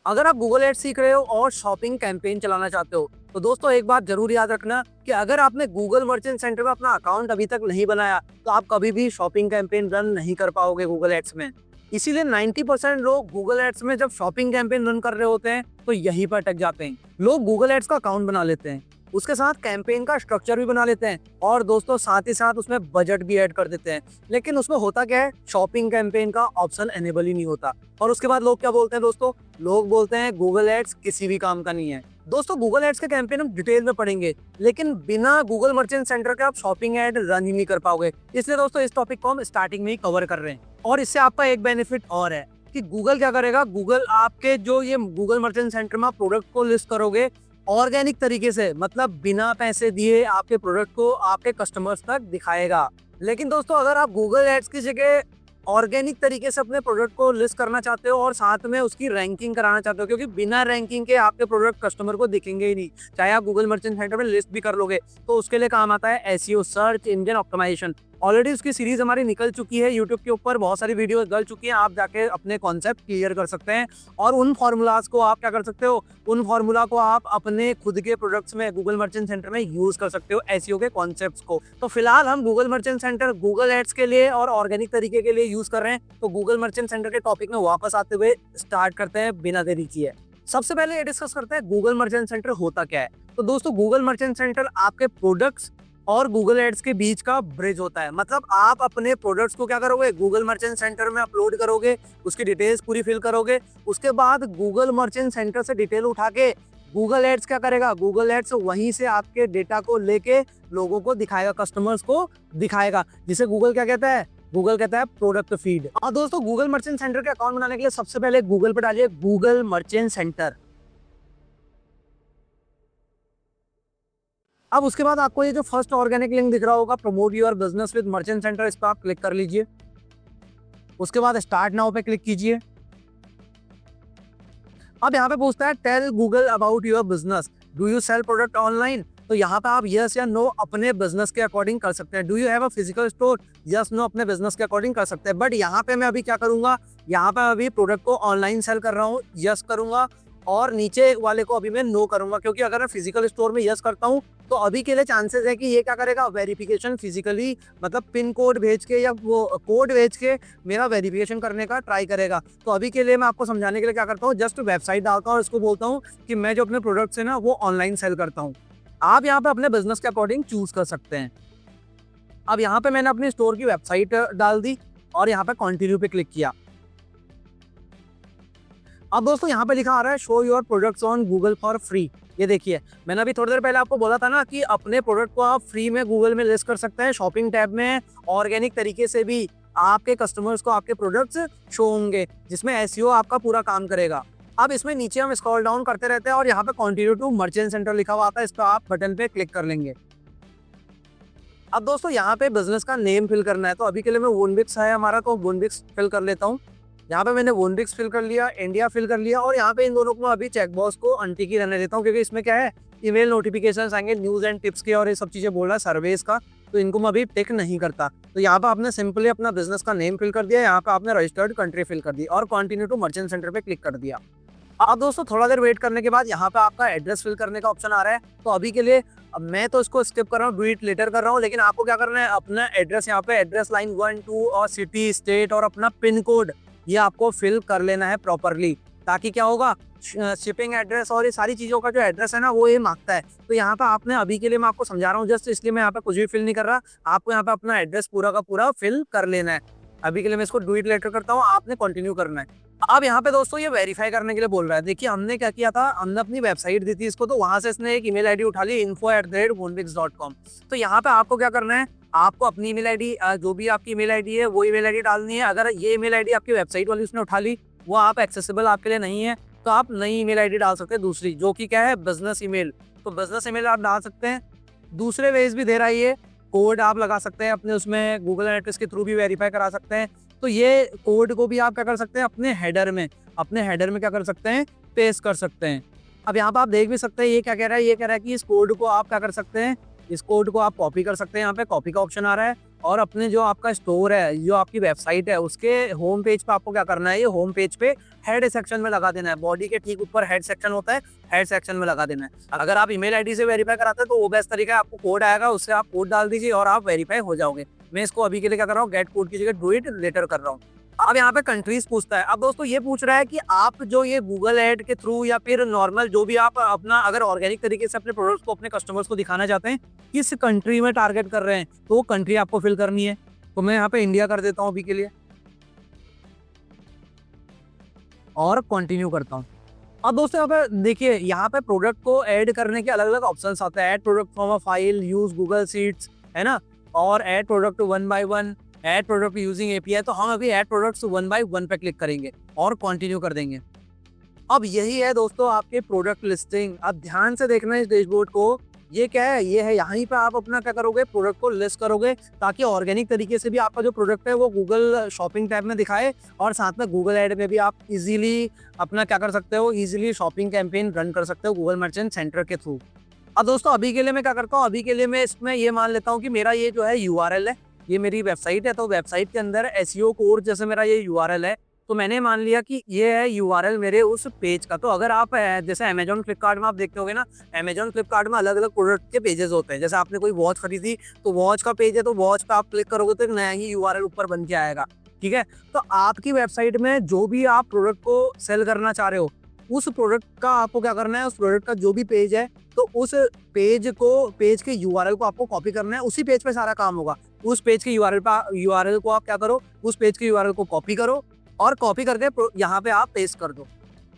अगर आप Google ads सीख रहे हो और शॉपिंग कैंपेन चलाना चाहते हो तो दोस्तों एक बात जरूर याद रखना कि अगर आपने गूगल मर्चेंट सेंटर में अपना अकाउंट अभी तक नहीं बनाया तो आप कभी भी शॉपिंग कैंपेन रन नहीं कर पाओगे गूगल एड्स में। इसीलिए 90% लोग गूगल एड्स में जब शॉपिंग कैंपेन रन कर रहे होते हैं तो यहीं पर अटक जाते हैं। लोग गूगल एड्स का अकाउंट बना लेते हैं, उसके साथ कैंपेन का स्ट्रक्चर भी बना लेते हैं और दोस्तों साथ ही साथ उसमें बजट भी ऐड कर देते हैं, लेकिन उसमें होता क्या है, शॉपिंग कैंपेन का ऑप्शन एनेबल ही नहीं होता। और उसके बाद लोग क्या बोलते हैं दोस्तों, लोग बोलते हैं गूगल एड्स किसी भी काम का नहीं है। दोस्तों गूगल एड्स के कैंपेन हम डिटेल में पढ़ेंगे, लेकिन बिना गूगल मर्चेंट सेंटर के आप शॉपिंग एड रन ही नहीं कर पाओगे। इसलिए दोस्तों इस टॉपिक को हम स्टार्टिंग में ही कवर कर रहे हैं। और इससे आपका एक बेनिफिट और है कि गूगल क्या करेगा, गूगल आपके जो ये गूगल मर्चेंट सेंटर में आप प्रोडक्ट को लिस्ट करोगे ऑर्गेनिक तरीके से, मतलब बिना पैसे दिए आपके प्रोडक्ट को आपके कस्टमर्स तक दिखाएगा। लेकिन दोस्तों अगर आप गूगल एड्स की जगह ऑर्गेनिक तरीके से अपने प्रोडक्ट को लिस्ट करना चाहते हो और साथ में उसकी रैंकिंग कराना चाहते हो, क्योंकि बिना रैंकिंग के आपके प्रोडक्ट कस्टमर को दिखेंगे ही नहीं, चाहे आप गूगल मर्चेंट सेंटर में लिस्ट भी कर लोगे, तो उसके लिए काम आता है SEO, search engine optimisation. Already उसकी सीरीज हमारी निकल चुकी है यूट्यूब के ऊपर, बहुत सारी वीडियोस डल चुकी हैं, आप जाके अपने कॉन्सेप्ट क्लियर कर सकते हैं और उन फॉर्मूलाज को आप क्या कर सकते हो, उन फॉर्मूला को आप अपने खुद के प्रोडक्ट्स में गूगल मर्चेंट सेंटर में यूज कर सकते हो एसईओ के कॉन्सेप्ट्स को। तो फिलहाल हम Google merchant centre Google ads के लिए और ऑर्गेनिक तरीके के लिए यूज कर रहे हैं, तो गूगल मर्चेंट सेंटर के टॉपिक में वापस आते हुए स्टार्ट करते हैं बिना देरी किए। सबसे पहले ये डिस्कस करते हैं गूगल मर्चेंट सेंटर होता क्या है। तो दोस्तों गूगल मर्चेंट सेंटर आपके प्रोडक्ट्स और गूगल एड्स के बीच का ब्रिज होता है। मतलब आप अपने प्रोडक्ट्स को क्या करोगे, गूगल मर्चेंट सेंटर में अपलोड करोगे, उसकी डिटेल्स पूरी फिल करोगे, उसके बाद गूगल मर्चेंट सेंटर से डिटेल उठा के गूगल एड्स क्या करेगा, गूगल एड्स वहीं से आपके डेटा को लेके लोगों को दिखाएगा, कस्टमर्स को दिखाएगा, जिसे गूगल क्या कहता है, गूगल कहता है प्रोडक्ट फीड। और दोस्तों गूगल मर्चेंट सेंटर के अकाउंट बनाने के लिए सबसे पहले गूगल पर डालिए गूगल मर्चेंट सेंटर। अब उसके बाद आपको ये जो फर्स्ट ऑर्गेनिक लिंक दिख रहा होगा, promote your business with merchant centre, इस पर आप क्लिक कर लीजिए। उसके बाद स्टार्ट नाउ पे क्लिक कीजिए। अब यहाँ पे पूछता है tell Google about your business, do you sell product online. तो यहाँ पे आप यस या नो अपने बिजनेस के अकॉर्डिंग कर सकते हैं। Do you have a physical store, yes no अपने बिजनेस के अकॉर्डिंग कर सकते हैं। बट यहाँ पे मैं अभी क्या करूंगा, यहाँ पे अभी प्रोडक्ट को ऑनलाइन सेल कर रहा हूँ, यस करूंगा, और नीचे वाले को अभी मैं नो करूंगा, क्योंकि अगर मैं फिजिकल स्टोर में यस करता हूँ तो अभी के लिए चांसेस है कि ये क्या करेगा, वेरिफिकेशन फिजिकली, मतलब पिन कोड भेज के या वो कोड भेज के मेरा वेरिफिकेशन करने का ट्राई करेगा। तो अभी के लिए मैं आपको समझाने के लिए क्या करता हूँ, जस्ट वेबसाइट डालता हूँ और इसको बोलता हूँ कि मैं जो अपने प्रोडक्ट्स है ना वो ऑनलाइन सेल करता हूँ। आप यहाँ पे अपने बिजनेस के अकॉर्डिंग चूज कर सकते हैं। अब यहाँ पे मैंने अपनी स्टोर की वेबसाइट डाल दी और यहाँ पे कंटिन्यू पे क्लिक किया। अब दोस्तों यहाँ पे लिखा आ रहा है show your products on Google for free. ये देखिए, मैंने अभी थोड़ी देर पहले आपको बोला था ना कि अपने प्रोडक्ट को आप फ्री में गूगल में लिस्ट कर सकते हैं, शॉपिंग टैब में ऑर्गेनिक तरीके से भी आपके कस्टमर्स को आपके प्रोडक्ट्स शो होंगे, जिसमें एसईओ आपका पूरा काम करेगा। अब इसमें नीचे हम स्क्रॉल डाउन करते रहते हैं और यहाँ पे कंटिन्यू टू मर्चेंट सेंटर लिखा हुआ आता है, इस पर आप बटन पे क्लिक कर लेंगे। अब दोस्तों यहाँ पे बिजनेस का नेम फिल करना है, तो अभी के लिए मैं वोनबिक्स है हमारा, तो वोनबिक्स फिल कर लेता हूँ। यहाँ पे मैंने वोनबिक्स फिल कर लिया, इंडिया फिल कर लिया, और यहाँ पे इन दोनों को अभी चेकबॉक्स को अनटिक ही रहने देता हूँ, क्योंकि इसमें क्या है, ईमेल नोटिफिकेशंस आएंगे न्यूज़ एंड टिप्स के और ये सब चीज़ें बोल रहा है सर्वेस का, तो इनको मैं अभी टिक नहीं करता। तो यहाँ पे आपने सिंपली अपना बिजनेस का नेम फिल कर दिया, यहाँ पे आपने रजिस्टर्ड कंट्री फिल कर दी और कंटिन्यू टू मर्चेंट सेंटर पे क्लिक कर दिया। अब दोस्तों थोड़ा देर वेट करने के बाद यहाँ पे आपका एड्रेस फिल करने का ऑप्शन आ रहा है। तो अभी के लिए मैं तो इसको स्किप कर रहा हूँ, डू इट लेटर कर रहा हूँ, लेकिन आपको क्या करना है, अपना एड्रेस यहाँ पे एड्रेस लाइन 1 2 और सिटी स्टेट और अपना पिन कोड ये आपको फिल कर लेना है प्रॉपरली, ताकि क्या होगा, शिपिंग एड्रेस और ये सारी चीज़ों का जो एड्रेस है ना वो ये मांगता है। तो यहाँ पे आपने, अभी के लिए मैं आपको समझा रहा हूँ जस्ट, इसलिए मैं यहाँ पे कुछ भी फिल नहीं कर रहा, आपको यहाँ पे अपना एड्रेस पूरा का पूरा फिल कर लेना है। अभी के लिए मैं इसको डू इट लेटर करता हूँ, आपने कंटिन्यू करना है। अब यहाँ पे दोस्तों ये वेरीफाई करने के लिए बोल रहा है। देखिए हमने क्या किया था, हमने अपनी वेबसाइट दी थी इसको, तो वहां से इसने एक ईमेल आईडी उठा ली info@wonbix.com। तो यहाँ पे आपको क्या करना है, आपको अपनी ईमेल आईडी, जो भी आपकी ईमेल आईडी है वो ईमेल आईडी डालनी है। अगर ये ईमेल आईडी आपकी वेबसाइट वाली उसने उठा ली, वो आप एक्सेसिबल आपके लिए नहीं है, तो आप नई ईमेल आईडी डाल सकते हैं दूसरी, जो कि क्या है, बिजनेस ईमेल। तो बिजनेस ईमेल आप डाल सकते हैं। दूसरे वेज भी दे रहा है, ये कोड आप लगा सकते हैं अपने उसमें, गूगल एनालिटिक्स के थ्रू भी वेरीफाई करा सकते हैं। तो ये कोड को भी आप क्या कर सकते हैं, अपने हेडर में क्या कर सकते हैं, पेस्ट कर सकते हैं। अब यहाँ पर आप देख भी सकते हैं ये क्या कह रहा है, ये कह रहा है कि इस कोड को आप क्या कर सकते हैं, इस कोड को आप कॉपी कर सकते हैं। यहाँ पे कॉपी का ऑप्शन आ रहा है और अपने जो आपका स्टोर है, जो आपकी वेबसाइट है, उसके होम पेज पे आपको क्या करना है, ये होम पेज पे हेड सेक्शन में लगा देना है। बॉडी के ठीक ऊपर हेड सेक्शन होता है, हेड सेक्शन में लगा देना है। अगर आप ईमेल आईडी से वेरीफाई कराते हैं तो वो बेस्ट तरीका है, आपको कोड आएगा, उससे आप कोड डाल दीजिए और आप वेरीफाई हो जाओगे। मैं इसको अभी के लिए क्या कर रहा हूँ, गेट कोड की जगह डू इट लेटर कर रहा हूँ। अब यहाँ पे कंट्रीज पूछता है। अब दोस्तों ये पूछ रहा है कि आप जो ये गूगल एड के थ्रू या फिर नॉर्मल जो भी आप अपना अगर ऑर्गेनिक तरीके से अपने प्रोडक्ट्स को अपने कस्टमर्स को दिखाना चाहते हैं, किस कंट्री में टारगेट कर रहे हैं, तो वो कंट्री आपको फिल करनी है। तो मैं यहाँ पे इंडिया कर देता हूँ अभी के लिए और कंटिन्यू करता हूँ। अब दोस्तों यहाँ पे देखिए, यहाँ पे प्रोडक्ट को ऐड करने के अलग अलग ऑप्शंस आते हैं। Add product from a file, use Google sheets, है ना, और add product one by one, add product using API. तो हम अभी add products one by one पे क्लिक करेंगे और कंटिन्यू कर देंगे। अब यही है दोस्तों आपके प्रोडक्ट लिस्टिंग। अब ध्यान से देखना इस डैशबोर्ड को, ये क्या है, ये है यहीं पे आप अपना क्या करोगे, प्रोडक्ट को लिस्ट करोगे, ताकि ऑर्गेनिक तरीके से भी आपका जो प्रोडक्ट है वो गूगल शॉपिंग टैब में दिखाए और साथ में गूगल ऐड में भी आप इजीली अपना क्या कर सकते हो, इजीली शॉपिंग कैंपेन रन कर सकते हो गूगल मर्चेंट सेंटर के थ्रू। अब दोस्तों अभी के लिए मैं क्या करता हूँ, अभी के लिए मैं इसमें ये मान लेता हूँ कि मेरा ये जो है यूआरएल है, ये मेरी वेबसाइट है। तो वेबसाइट के अंदर एसईओ कोर्स जैसे मेरा ये यूआरएल है, तो मैंने मान लिया कि ये है यूआरएल मेरे उस पेज का। तो अगर आप जैसे अमेजॉन फ्लिपकार्ट में आप देखते होगे ना, अमेजॉन फ्लिपकार्ट में अलग अलग प्रोडक्ट के पेजेस होते हैं। जैसे आपने कोई वॉच खरीदी तो वॉच का पेज है, तो वॉच पे आप क्लिक करोगे तो एक नया ही यूआरएल ऊपर बन के आएगा। ठीक है, तो आपकी वेबसाइट में जो भी आप प्रोडक्ट को सेल करना चाह रहे हो, उस प्रोडक्ट का आपको क्या करना है, उस प्रोडक्ट का जो भी पेज है, तो उस पेज के यूआरएल को आपको कॉपी करना है। उसी पेज पे सारा काम होगा। उस पेज के यूआरएल को आप क्या करो, उस पेज के यूआरएल को कॉपी करो और कॉपी करके यहाँ पे आप पेस्ट कर दो।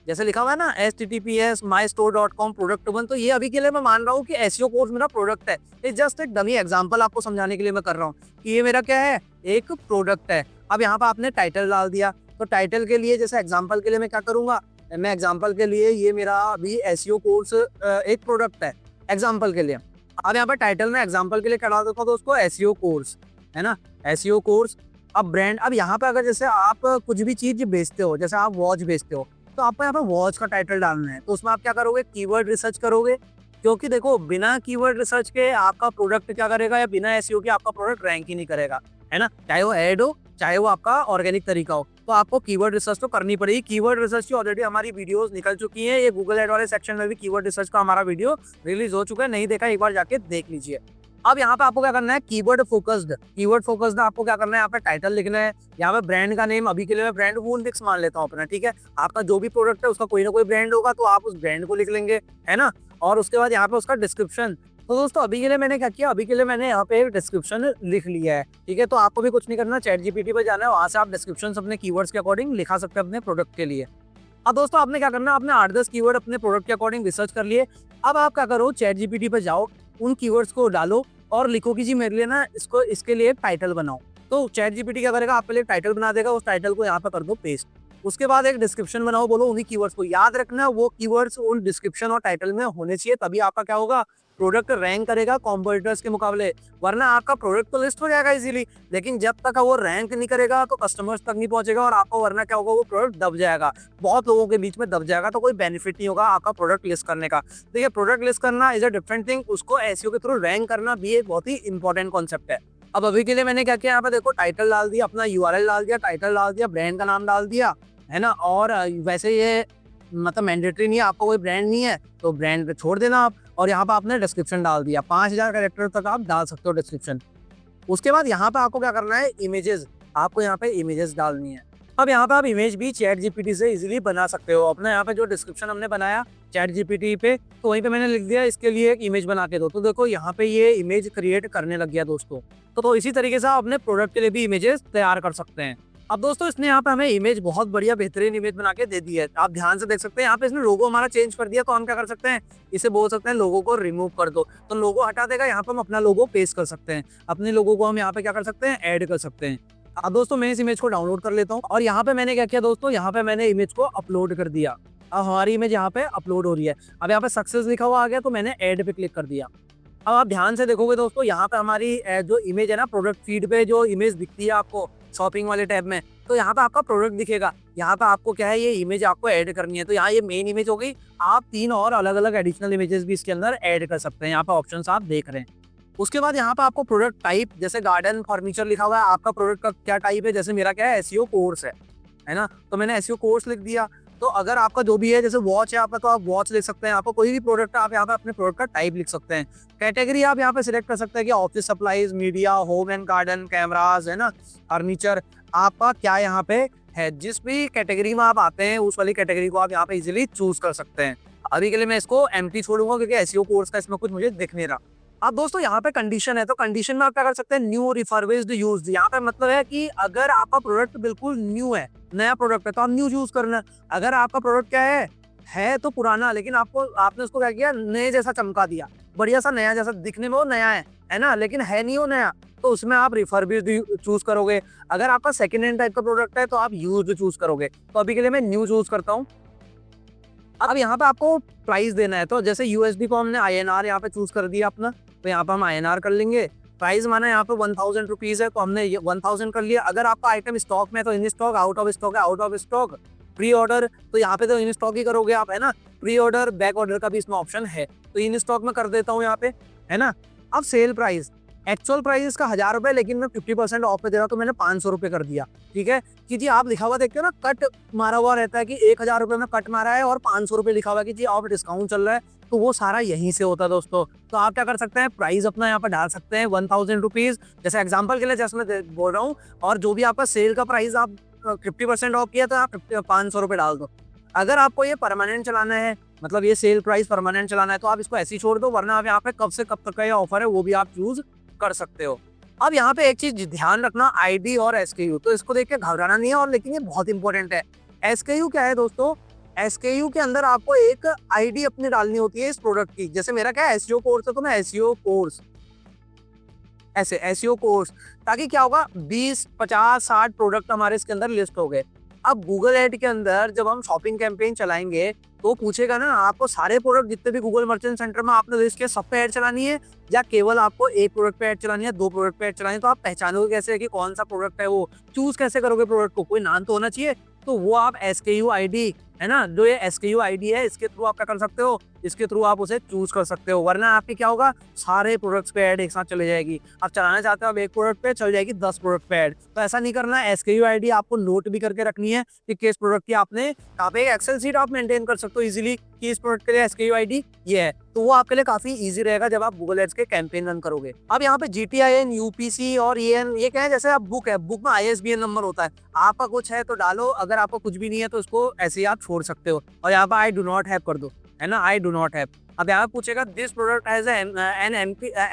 जैसे लिखा हुआ है ना https mystore.com प्रोडक्ट वन। तो ये अभी के लिए मैं मान रहा हूँ कि एसईओ कोर्स मेरा प्रोडक्ट है। ये जस्ट एक डमी एग्जांपल आपको समझाने के लिए मैं कर रहा हूँ कि ये मेरा क्या है, एक प्रोडक्ट है। अब यहाँ पे आपने टाइटल डाल दिया, तो टाइटल के लिए जैसे एग्जाम्पल के लिए मैं क्या करूँगा, मैं एग्जाम्पल के लिए ये मेरा अभी एसईओ कोर्स एक प्रोडक्ट है एग्जाम्पल के लिए। अब यहाँ पर टाइटल में एग्जाम्पल के लिए क्या डाल देता हूँ दोस्तों, एसईओ कोर्स, है ना, एसईओ कोर्स। अब ब्रांड, अब यहाँ पे अगर जैसे आप कुछ भी चीज बेचते हो, जैसे आप वॉच बेचते हो, तो आपको यहाँ पे वॉच का टाइटल डालना है। तो उसमें आप क्या करोगे, कीवर्ड रिसर्च करोगे, क्योंकि देखो बिना कीवर्ड रिसर्च के आपका प्रोडक्ट क्या करेगा, या बिना एसईओ के आपका प्रोडक्ट रैंक ही नहीं करेगा, है ना, चाहे वो ऐड हो चाहे वो आपका ऑर्गेनिक तरीका हो। तो आपको कीवर्ड रिसर्च तो करनी पड़ेगी। कीवर्ड रिसर्च की ऑलरेडी हमारी वीडियोस निकल चुकी हैं। ये गूगल एड वाले सेक्शन में भी कीवर्ड रिसर्च का हमारा वीडियो रिलीज हो चुका है, नहीं देखा एक बार जाके देख लीजिए। अब यहाँ पे आपको क्या करना है, कीवर्ड फोकस्ड आपको क्या करना है, यहाँ पे टाइटल लिखना है। यहाँ पे ब्रांड का नेम, अभी के लिए मैं ब्रांड वूनविक्स मान लेता हूँ अपना, ठीक है। आपका जो भी प्रोडक्ट है उसका कोई ना कोई ब्रांड होगा, तो आप उस ब्रांड को लिख लेंगे, है ना। और उसके बाद यहाँ पे उसका डिस्क्रिप्शन। तो दोस्तों अभी के लिए मैंने क्या किया, अभी के लिए मैंने यहाँ पे डिस्क्रिप्शन लिख लिया है, ठीक है। तो आपको भी कुछ नहीं करना, चैट जीपीटी पे जाना है, वहाँ से आप डिस्क्रिप्शन अपने कीवर्ड्स के अकॉर्डिंग लिखा सकते हैं अपने प्रोडक्ट के लिए। अब दोस्तों आपने क्या करना है, आपने 8-10 कीवर्ड अपने प्रोडक्ट के अकॉर्डिंग रिसर्च कर लिए। अब आप क्या करो, चैट जीपीटी पे जाओ, उन कीवर्ड्स को डालो और लिखो कि जी मेरे लिए ना इसके लिए एक टाइटल बनाओ। तो चैट जीपीटी क्या करेगा, आपके लिए टाइटल बना देगा। उस टाइटल को यहाँ पे कर दो पेस्ट। उसके बाद एक डिस्क्रिप्शन बनाओ, बोलो उन्हीं कीवर्ड्स को। याद रखना वो कीवर्ड्स उन डिस्क्रिप्शन और टाइटल में होने चाहिए, तभी आपका क्या होगा, प्रोडक्ट रैंक करेगा कॉम्पिटिटर्स के मुकाबले। वरना आपका प्रोडक्ट तो लिस्ट हो जाएगा इजीली, लेकिन जब तक वो रैंक नहीं करेगा तो कस्टमर्स तक नहीं पहुंचेगा और आपको वरना क्या होगा, वो प्रोडक्ट दब जाएगा, बहुत लोगों के बीच में दब जाएगा। तो कोई बेनिफिट नहीं होगा आपका प्रोडक्ट लिस्ट करने का। देखिए प्रोडक्ट लिस्ट करना इज अ डिफरेंट थिंग, उसको एसईओ के थ्रू रैंक करना भी एक बहुत ही इंपॉर्टेंट कॉन्सेप्ट है। अब अभी के लिए मैंने क्या किया, यहाँ पे देखो टाइटल डाल दिया, अपना यूआरएल डाल दिया, टाइटल डाल दिया, ब्रांड का नाम डाल दिया, है ना। और वैसे ये मतलब मैंडेटरी नहीं है, आपको कोई ब्रांड नहीं है तो ब्रांड छोड़ देना आप। और यहाँ पे आपने डिस्क्रिप्शन डाल दिया, 5000 कैरेक्टर तक आप डाल सकते हो डिस्क्रिप्शन। उसके बाद यहाँ पे आपको क्या करना है, इमेजेस, आपको यहाँ पे इमेजेस डालनी है। अब यहाँ पे आप इमेज भी चैट जीपीटी से इजीली बना सकते हो। अपना यहाँ पे जो डिस्क्रिप्शन हमने बनाया चैट जीपीटी पे, तो वहीं पे मैंने लिख दिया इसके लिए एक इमेज बना के दो। तो देखो यहाँ पे ये इमेज क्रिएट करने लग गया दोस्तों। तो इसी तरीके से आप अपने प्रोडक्ट के लिए भी इमेजेस तैयार कर सकते हैं। अब दोस्तों इसने यहाँ पे हमें इमेज बहुत बढ़िया बेहतरीन इमेज बना के दे दी है, आप ध्यान से देख सकते हैं। यहाँ पे इसने लोगो हमारा चेंज कर दिया, तो हम क्या कर सकते हैं, इसे बोल सकते हैं लोगो को रिमूव कर दो, तो लोगो हटा देगा। यहाँ पे हम अपना लोगो पेस्ट कर सकते हैं, अपने लोगो को हम यहाँ पे क्या कर सकते हैं, ऐड कर सकते हैं। अब दोस्तों मैं इस इमेज को डाउनलोड कर लेता हूँ और यहाँ पे मैंने क्या किया दोस्तों, यहाँ पे मैंने इमेज को अपलोड कर दिया। अब हमारी इमेज यहाँ पे अपलोड हो रही है। अब यहाँ पे सक्सेस लिखा हुआ आ गया, तो मैंने ऐड पे क्लिक कर दिया। अब आप ध्यान से देखोगे दोस्तों, यहाँ पे हमारी जो इमेज है ना, प्रोडक्ट फीड पे जो इमेज दिखती है आपको शॉपिंग वाले टैब में, तो यहाँ पे आपका प्रोडक्ट दिखेगा। यहाँ पे आपको क्या है, ये इमेज आपको ऐड करनी है। तो यहाँ ये मेन इमेज हो गई, आप 3 और अलग अलग एडिशनल इमेजेस भी इसके अंदर ऐड कर सकते हैं। यहाँ पे ऑप्शंस आप देख रहे हैं। उसके बाद यहाँ पे आपको प्रोडक्ट टाइप, जैसे गार्डन फर्नीचर लिखा हुआ है, आपका प्रोडक्ट का क्या टाइप है, जैसे मेरा क्या है एसईओ कोर्स है ना, तो मैंने एसईओ कोर्स लिख दिया। तो अगर आपका जो भी है, जैसे वॉच है आपका, तो आप वॉच लिख सकते हैं। आपको कोई भी प्रोडक्ट आप यहाँ पे अपने प्रोडक्ट का टाइप लिख सकते हैं। कैटेगरी आप यहाँ पे सिलेक्ट कर सकते हैं कि office supplies, media, home and garden, cameras, है ना, फर्नीचर, आपका क्या यहाँ पे है। जिस भी कैटेगरी में आप आते हैं उस वाली कैटेगरी को आप यहाँ पे इजीली चूज कर सकते हैं। अभी के लिए मैं इसको एम्प्टी छोड़ूंगा क्योंकि एसईओ कोर्स का इसमें कुछ मुझे दिख नहीं रहा। अब दोस्तों यहाँ पे कंडीशन है, तो कंडीशन में आप क्या कर सकते हैं, न्यू, रिफर्बिश्ड, यूज्ड। यहाँ पे मतलब है कि अगर आपका प्रोडक्ट बिल्कुल न्यू है, नया प्रोडक्ट है, तो आप न्यू यूज करना। अगर आपका प्रोडक्ट क्या है तो पुराना, लेकिन आपने उसको क्या किया, नए जैसा चमका दिया, बढ़िया सा नया जैसा, दिखने में वो नया है ना, लेकिन है नहीं वो नया, तो उसमें आप रिफर्बिश्ड चूज करोगे। अगर आपका सेकंड हैंड टाइप का प्रोडक्ट है तो आप यूज्ड चूज करोगे। तो अभी के लिए मैं न्यू चूज करता हूँ। अब यहाँ पे आपको प्राइस देना है, तो जैसे यूएसडी को हमने आईएनआर यहाँ पे चूज कर दिया अपना, तो यहाँ पे हम आईएनआर कर लेंगे। प्राइस माना यहाँ पे 1000 रुपीज है, तो हमने 1000 कर लिया। अगर आपका आइटम स्टॉक में है तो in stock, out of stock है out of stock, pre order, तो यहाँ पे तो इन स्टॉक ही करोगे आप, है ना। प्री ऑर्डर, बैक ऑर्डर का भी इसमें ऑप्शन है, तो इन स्टॉक में कर देता हूँ यहाँ पे, है ना। अब सेल प्राइस, एक्चुअल प्राइस इसका 1000 रुपए, लेकिन मैं 50% ऑफ पे दे रहा हूँ तो मैंने 500 रुपए कर दिया। ठीक है कि जी आप लिखा हुआ देखते हो ना, कट मारा हुआ रहता है कि 1000 रुपए में कट मारा है और 500 रुपए लिखा हुआ है कि जी ऑफ डिस्काउंट चल रहा है, तो वो सारा यहीं से होता है दोस्तों। तो आप क्या कर सकते हैं, प्राइस अपना यहाँ पर डाल सकते हैं 1000 रुपीज, जैसे एग्जाम्पल के लिए जैसे मैं बोल रहा हूँ। और जो भी आपका सेल का प्राइस आप 50% ऑफ किया तो आप 500 रुपए डाल दो। अगर आपको ये परमानेंट चलाना है, मतलब ये सेल प्राइस परमानेंट चलाना है, तो आप इसको ऐसे ही छोड़ दो, वरना आप यहाँ पे कब से कब तक का ये ऑफर है वो भी आप चूज कर सकते हो। अब यहाँ पे एक चीज ध्यान रखना, आईडी और एसकेयू, तो इसको देख के घबराना नहीं है, और लेकिन ये बहुत इंपॉर्टेंट है। एसकेयू क्या है दोस्तों, एसकेयू के अंदर आपको एक आईडी अपनी डालनी होती है इस प्रोडक्ट की। जैसे मेरा क्या है एसईओ कोर्स है, तो मैं एसईओ कोर्स, ऐसे एसईओ कोर्स, ताकि क्या होगा 20, 50, 60 प्रोडक्ट हमारे इसके अंदर लिस्ट हो गए। अब गूगल ऐड के अंदर जब हम शॉपिंग कैंपेन चलाएंगे तो पूछेगा ना आपको सारे प्रोडक्ट जितने भी गूगल मर्चेंट सेंटर में आपने लिस्ट किया सब पे ऐड चलानी है, या केवल आपको एक प्रोडक्ट पे ऐड चलानी है, 2 प्रोडक्ट पे ऐड चलानी है। तो आप पहचानोगे कैसे कि कौन सा प्रोडक्ट है, वो चूज कैसे करोगे प्रोडक्ट को, कोई नाम तो होना चाहिए। तो वो आप एसकेयू आईडी, है ना, जो ये एसकेयू आईडी है इसके थ्रू आप क्या कर सकते हो, इसके थ्रू आप उसे चूज कर सकते हो। वरना आपके क्या होगा, सारे प्रोडक्ट्स पे ऐड एक साथ चले जाएगी। आप चलाना चाहते हो अब एक प्रोडक्ट पे, चल जाएगी 10 प्रोडक्ट पे ऐड। तो ऐसा नहीं करना है। एसकेयू आईडी आपको नोट भी करके रखनी है कि किस प्रोडक्ट की आपने, यहाँ पे एक एक्सेल शीट आप मेंटेन कर सकते हो इजीली कि इस प्रोडक्ट के लिए एसकेयू आईडी ये है। तो वो आपके लिए काफी इजी रहेगा जब आप गूगल एड्स के कैंपेन रन करोगे। अब यहाँ पे GTIN, UPC और EN, ये क्या है, जैसे आप बुक है, बुक में ISBN नंबर होता है। आपका कुछ है तो डालो, अगर आपका कुछ भी नहीं है तो उसको ऐसे ही आप छोड़ सकते हो। और यहाँ पे आई डू नॉट हैव कर दो, है ना, आई डू नॉट हैव। अब यहाँ पूछेगा this product has an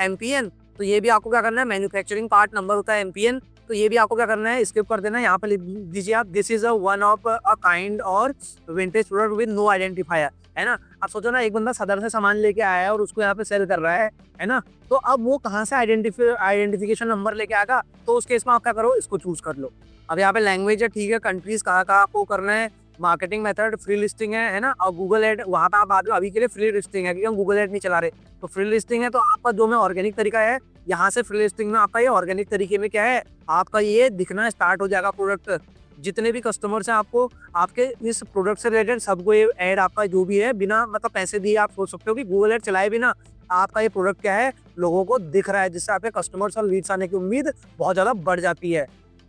MPN, तो ये भी आपको क्या करना है, मैन्युफैक्चरिंग पार्ट नंबर होता है MPN, तो ये भी आपको क्या करना है, स्किप कर देना है। यहाँ पे लिख दीजिए आप this is a one of a kind और vintage product with no identifier, है ना। आप सोचो ना, एक बंदा सदर से सामान लेके आया है और उसको यहाँ पे सेल कर रहा है ना, तो अब वो कहाँ से आइडेंटिफिकेशन नंबर लेके आएगा, तो उस केस में आप क्या करो, इसको चूज कर लो। अब यहाँ पे लैंग्वेज है, ठीक है, कंट्रीज कहाँ आपको करना है, मार्केटिंग मेथड फ्री लिस्टिंग है ना, और गूगल एड वहाँ पे आप आ जाओ। अभी के लिए फ्री लिस्टिंग है क्योंकि हम गूगल एड नहीं चला रहे, तो फ्री लिस्टिंग है। तो आपका जो में ऑर्गेनिक तरीका है, यहाँ से फ्री लिस्टिंग में आपका ये ऑर्गेनिक तरीके में क्या है, आपका ये दिखना स्टार्ट हो जाएगा प्रोडक्ट। जितने भी कस्टमर्स हैं आपको आपके इस प्रोडक्ट से रिलेटेड सबको ये ऐड आपका जो भी है बिना मतलब पैसे दिए, आप सोच सकते हो कि गूगल ऐड चलाए बिना आपका ये प्रोडक्ट क्या है लोगों को दिख रहा है, जिससे आपके कस्टमर्स और लीड्स आने की उम्मीद बहुत ज्यादा बढ़ जाती है।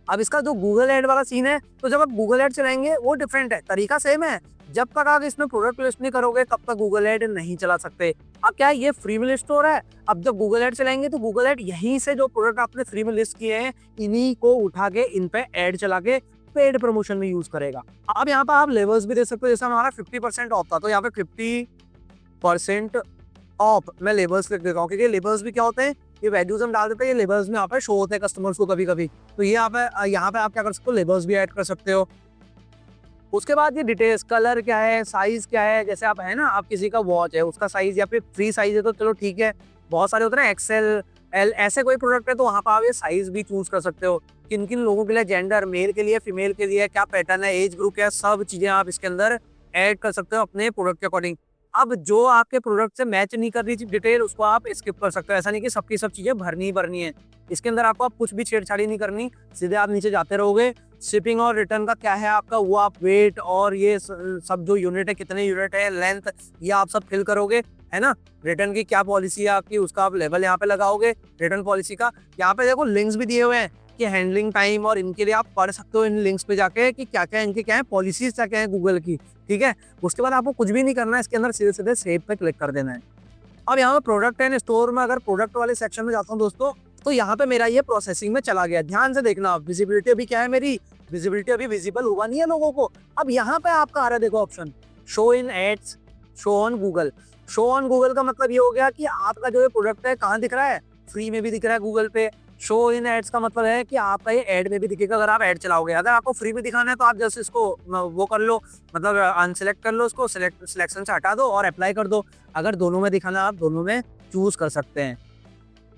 अब इसका जो गूगल ऐड वाला सीन है, तो जब आप गूगल ऐड चलाएंगे वो डिफरेंट है, तरीका सेम है। जब तक आप इसमें प्रोडक्ट लिस्ट नहीं करोगे तब तक गूगल ऐड नहीं चला सकते। अब क्या है, ये फ्री में लिस्ट हो रहा है। अब जब गूगल ऐड चलाएंगे तो गूगल ऐड यहीं से जो प्रोडक्ट आपने फ्री में लिस्ट किए हैं इन्हीं को उठा के इन पे ऐड चला के पेड प्रमोशन में यूज करेगा। अब यहाँ पे आप लेवल्स भी दे सकते हो, जैसे हमारा 50% ऑफ था तो यहाँ पे 50% ऑफ मैं लेबल्स लिख देता हूँ, क्योंकि लेबल्स भी क्या होते हैं, ये वैल्यूज हम डाल देते हैं, ये लेबल्स में यहाँ पे शो होते हैं कस्टमर्स को कभी कभी। तो ये यहाँ पे आप क्या कर सकते हो, लेबल्स भी ऐड कर सकते हो। उसके बाद ये डिटेल्स, कलर क्या है, साइज क्या है, जैसे आप है ना, आप किसी का वॉच है उसका साइज या फिर फ्री साइज है तो चलो ठीक है, बहुत सारे होते हैं ना XL L, ऐसे कोई प्रोडक्ट है तो वहाँ पर आप ये साइज भी चूज कर सकते हो। किन किन लोगों के लिए, जेंडर, मेल के लिए, फीमेल के लिए, क्या पैटर्न है, एज ग्रुप क्या, सब चीजें आप इसके अंदर ऐड कर सकते हो अपने प्रोडक्ट के अकॉर्डिंग। अब जो आपके प्रोडक्ट से मैच नहीं कर रही डिटेल उसको आप स्किप कर सकते हो। ऐसा नहीं कि सबकी सब चीजें भरनी ही भरनी है, इसके अंदर आपको आप कुछ भी छेड़छाड़ी नहीं करनी, सीधे आप नीचे जाते रहोगे शिपिंग और रिटर्न का क्या है आपका, वो आप वेट और ये सब जो यूनिट है, कितने यूनिट है, लेंथ, ये आप सब फिल करोगे, है ना। रिटर्न की क्या पॉलिसी है आपकी, उसका आप लेवल यहाँ पे लगाओगे रिटर्न पॉलिसी का। यहाँ पे देखो लिंक्स भी दिए हुए हैं कि हैंडलिंग टाइम, और इनके लिए आप पढ़ सकते हो इन लिंक्स पे जाके कि क्या क्या इनके क्या है पॉलिसीज, क्या क्या है गूगल की, ठीक है। उसके बाद आपको कुछ भी नहीं करना है, इसके अंदर सीधे सीधे सेव पे क्लिक कर देना है। अब यहाँ पे प्रोडक्ट एंड स्टोर में अगर प्रोडक्ट वाले सेक्शन में जाता हूँ दोस्तों, तो यहाँ पे मेरा ये प्रोसेसिंग में चला गया। ध्यान से देखना, विजिबिलिटी अभी क्या है, मेरी विजिबिलिटी अभी विजिबल हुआ नहीं है लोगों को। अब यहाँ पे आपका आ रहा है देखो option, show in ads, show on Google. Show on Google का मतलब ये हो गया कि आपका जो ये प्रोडक्ट है कहाँ दिख रहा है, फ्री में भी दिख रहा है गूगल पे। शो इन एड्स का मतलब है कि आपका ये एड में भी दिखेगा अगर आप एड चलाओगे। अगर आपको फ्री में दिखाना है तो आप जस्ट इसको वो कर लो, मतलब अनसेलेक्ट कर लो, उसको सिलेक्शन से हटा दो और अप्लाई कर दो। अगर दोनों में दिखाना है आप दोनों में चूज कर सकते हैं।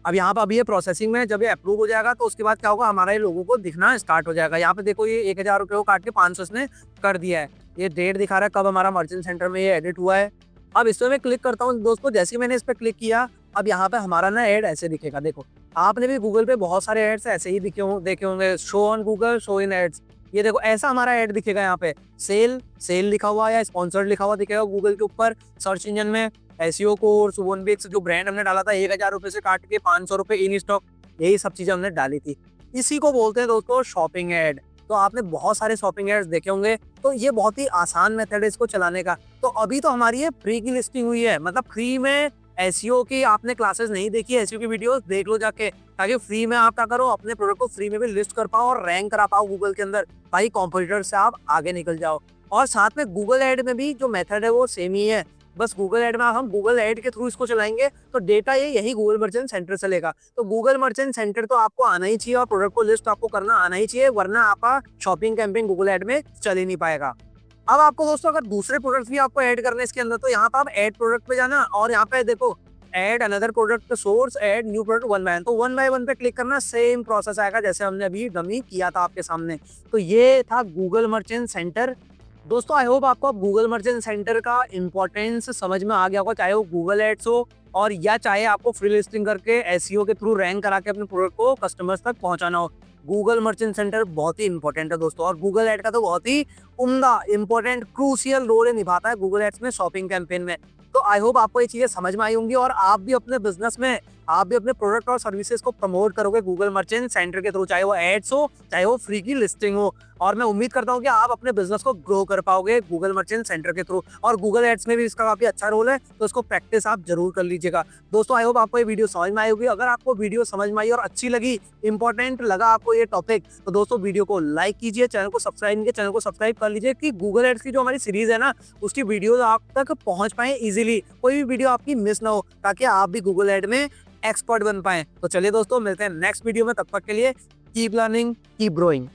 अब यहाँ पे अभी ये प्रोसेसिंग में, जब ये अप्रूव हो जाएगा तो उसके बाद क्या होगा, हमारा ये लोगों को दिखना स्टार्ट हो जाएगा। यहाँ पे देखो ये 1000 रुपये को काट के 500 इसने कर दिया है। ये डेट दिखा रहा है कब हमारा मर्चेंट सेंटर में ये एडिट हुआ है। अब इस पे मैं क्लिक करता हूँ दोस्तों, जैसे ही मैंने इस पर क्लिक किया, अब यहाँ पे हमारा ना एड ऐसे दिखेगा। देखो आपने भी गूगल पे बहुत सारे एड्स ऐसे ही देखे होंगे, show on Google, show in ads. ये देखो ऐसा हमारा एड दिखेगा, यहाँ पे सेल लिखा हुआ या स्पॉन्सर्ड लिखा हुआ दिखेगा गूगल के ऊपर। सर्च इंजन में एसईओ कोर्स, OneBix जो ब्रांड हमने डाला था 1000 रुपये से काट के 500 रुपये इन स्टॉक, यही सब चीजें हमने डाली थी। इसी को बोलते हैं दोस्तों शॉपिंग एड। तो आपने बहुत सारे शॉपिंग एड्स देखे होंगे, तो ये बहुत ही आसान मेथड है इसको चलाने का। तो अभी तो हमारी ये फ्री की लिस्टिंग हुई है, मतलब फ्री में एसईओ की आपने क्लासेस नहीं देखी, एसईओ की वीडियोस देख लो जाके, ताकि फ्री में आप क्या करो, अपने प्रोडक्ट को फ्री में भी लिस्ट कर पाओ और रैंक करा पाओ गूगल के अंदर, भाई कॉम्पिटिटर से आप आगे निकल जाओ। और साथ में गूगल एड में भी जो मेथड है वो सेम ही है, बस गूगल एड में हम गूगल एड के थ्रू इसको चलाएंगे तो डेटा ये यही गूगल मर्चेंट सेंटर से लेगा। तो गूगल मर्चेंट सेंटर तो आपको आना ही चाहिए और प्रोडक्ट को लिस्ट आपको करना आना ही चाहिए, वरना आपका शॉपिंग कैंपेन गूगल एड में चल ही नहीं पाएगा। अब आपको दोस्तों अगर दूसरे प्रोडक्ट्स भी आपको ऐड करने इसके अंदर, तो यहाँ पे आप ऐड प्रोडक्ट पे जाना और यहाँ पे देखो add another product source, add new product one by one, तो वन बाय वन पे क्लिक करना, सेम प्रोसेस आएगा जैसे हमने अभी डमी किया था आपके सामने। तो ये था गूगल मर्चेंट सेंटर। दोस्तों आई होप आपको गूगल मर्चेंट सेंटर का इंपॉर्टेंस समझ में आ गया होगा, चाहे वो गूगल एड्स हो और या चाहे आपको फ्री लिस्टिंग करके एसईओ के थ्रू रैंक करा के अपने प्रोडक्ट को कस्टमर्स तक पहुंचाना हो। गूगल मर्चेंट सेंटर बहुत ही इंपॉर्टेंट है दोस्तों, और गूगल एड का तो बहुत ही उम्दा इंपॉर्टेंट क्रूशियल रोल निभाता है गूगल एड्स में, शॉपिंग कैंपेन में। तो आई होप आपको ये चीजें समझ में आई होंगी और आप भी अपने बिजनेस में, आप भी अपने प्रोडक्ट और सर्विसेज को प्रमोट करोगे गूगल मर्चेंट सेंटर के थ्रू, चाहे वो एड्स हो चाहे वो फ्री की लिस्टिंग हो। और मैं उम्मीद करता हूँ कि आप अपने बिजनेस को ग्रो कर पाओगे गूगल मर्चेंट सेंटर के थ्रू, और गूगल एड्स में भी इसका काफी अच्छा रोल है, तो इसको प्रैक्टिस आप जरूर कर लीजिएगा। दोस्तों आई होप आपको ये वीडियो समझ में आई होगी। अगर आपको वीडियो समझ में आई और अच्छी लगी, इंपॉर्टेंट लगा आपको ये टॉपिक, तो दोस्तों वीडियो को लाइक कीजिए, चैनल को सब्सक्राइब कर लीजिए कि गूगल एड्स की जो हमारी सीरीज है ना, उसकी वीडियो आप तक पहुंच पाए इजीली, कोई भी वीडियो आपकी मिस ना हो, ताकि आप भी गूगल एड में एक्सपर्ट बन पाए। तो चलिए दोस्तों मिलते हैं नेक्स्ट वीडियो में, तब तक के लिए कीप लर्निंग कीप ग्रोइंग।